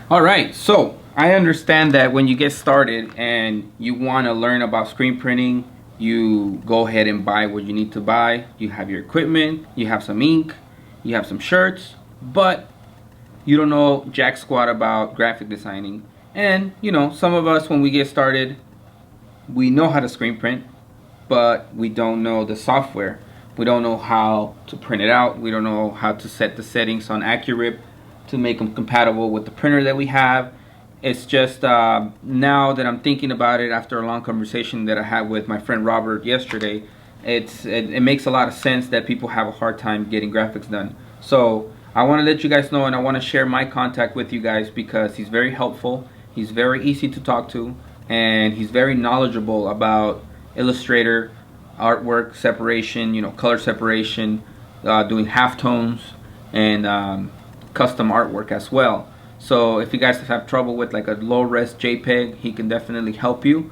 All right, so I understand that when you get started and you want to learn about screen printing, you go ahead and buy what you need to buy. You have your equipment, you have some ink, you have some shirts, but you don't know jack squat about graphic designing. And some of us, when we get started, we know how to screen print, but we don't know the software. We don't know how to print it out. We don't know how to set the settings on Accurate to make them compatible with the printer that we have. It's just now that I'm thinking about it after a long conversation that I had with my friend Robert yesterday, it makes a lot of sense that people have a hard time getting graphics done. So I want to let you guys know, and I want to share my contact with you guys because he's very helpful. He's very easy to talk to, and he's very knowledgeable about Illustrator, artwork separation, color separation, doing halftones, and custom artwork as well. So if you guys have trouble with like a low-res JPEG, he can definitely help you.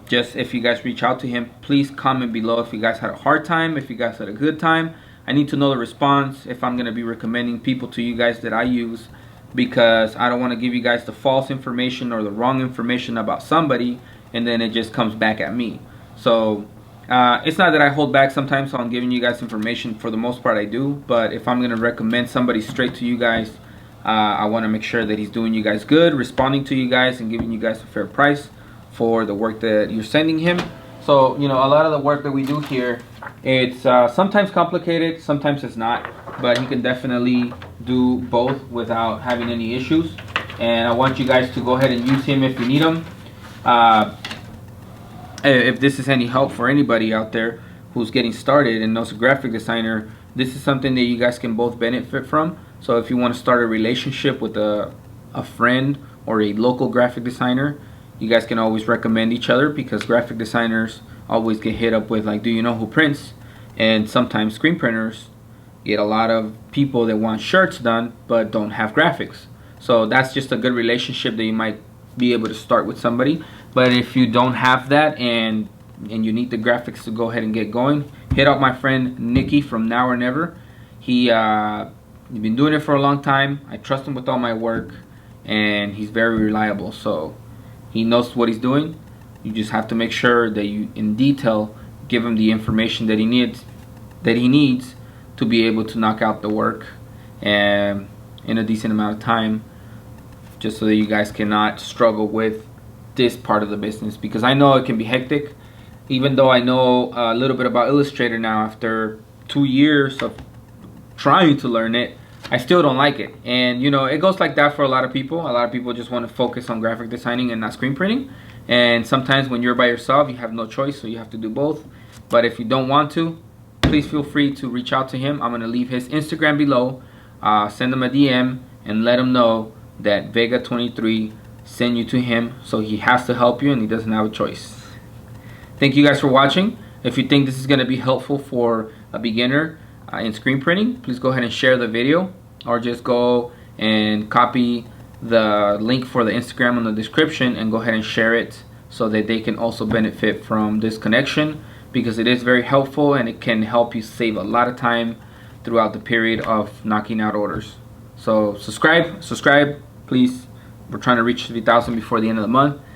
Just if you guys reach out to him, please comment below if you guys had a hard time, if you guys had a good time. I need to know the response if I'm going to be recommending people to you guys that I use, because I don't want to give you guys the false information or the wrong information about somebody and then it just comes back at me. So it's not that I hold back sometimes on giving you guys information. For the most part I do, but if I'm going to recommend somebody straight to you guys, I want to make sure that he's doing you guys good, responding to you guys, and giving you guys a fair price for the work that you're sending him. So a lot of the work that we do here, it's sometimes complicated, sometimes it's not, but he can definitely do both without having any issues. And I want you guys to go ahead and use him if you need him. If this is any help for anybody out there who's getting started and knows a graphic designer, this is something that you guys can both benefit from. So if you want to start a relationship with a friend or a local graphic designer, you guys can always recommend each other, because graphic designers always get hit up with like, do you know who prints? And sometimes screen printers get a lot of people that want shirts done but don't have graphics. So that's just a good relationship that you might be able to start with somebody. But if you don't have that and you need the graphics to go ahead and get going, hit up my friend Nikki from Now or Never. He's been doing it for a long time. I trust him with all my work, and he's very reliable. So he knows what he's doing. You just have to make sure that you, in detail, give him the information that he needs to be able to knock out the work and in a decent amount of time, just so that you guys cannot struggle with this part of the business. Because I know it can be hectic. Even though I know a little bit about Illustrator now, after 2 years of trying to learn it, I still don't like it. And it goes like that for a lot of people. A lot of people just want to focus on graphic designing and not screen printing. And sometimes when you're by yourself, you have no choice, so you have to do both. But if you don't want to, please feel free to reach out to him. I'm going to leave his Instagram below. Send him a DM and let him know that Vega 23 sent you to him, so he has to help you and he doesn't have a choice. Thank you guys for watching. If you think this is going to be helpful for a beginner in screen printing, please go ahead and share the video, or just go and copy the link for the Instagram on the description and go ahead and share it so that they can also benefit from this connection, because it is very helpful and it can help you save a lot of time throughout the period of knocking out orders. So subscribe please. We're trying to reach 3,000 before the end of the month.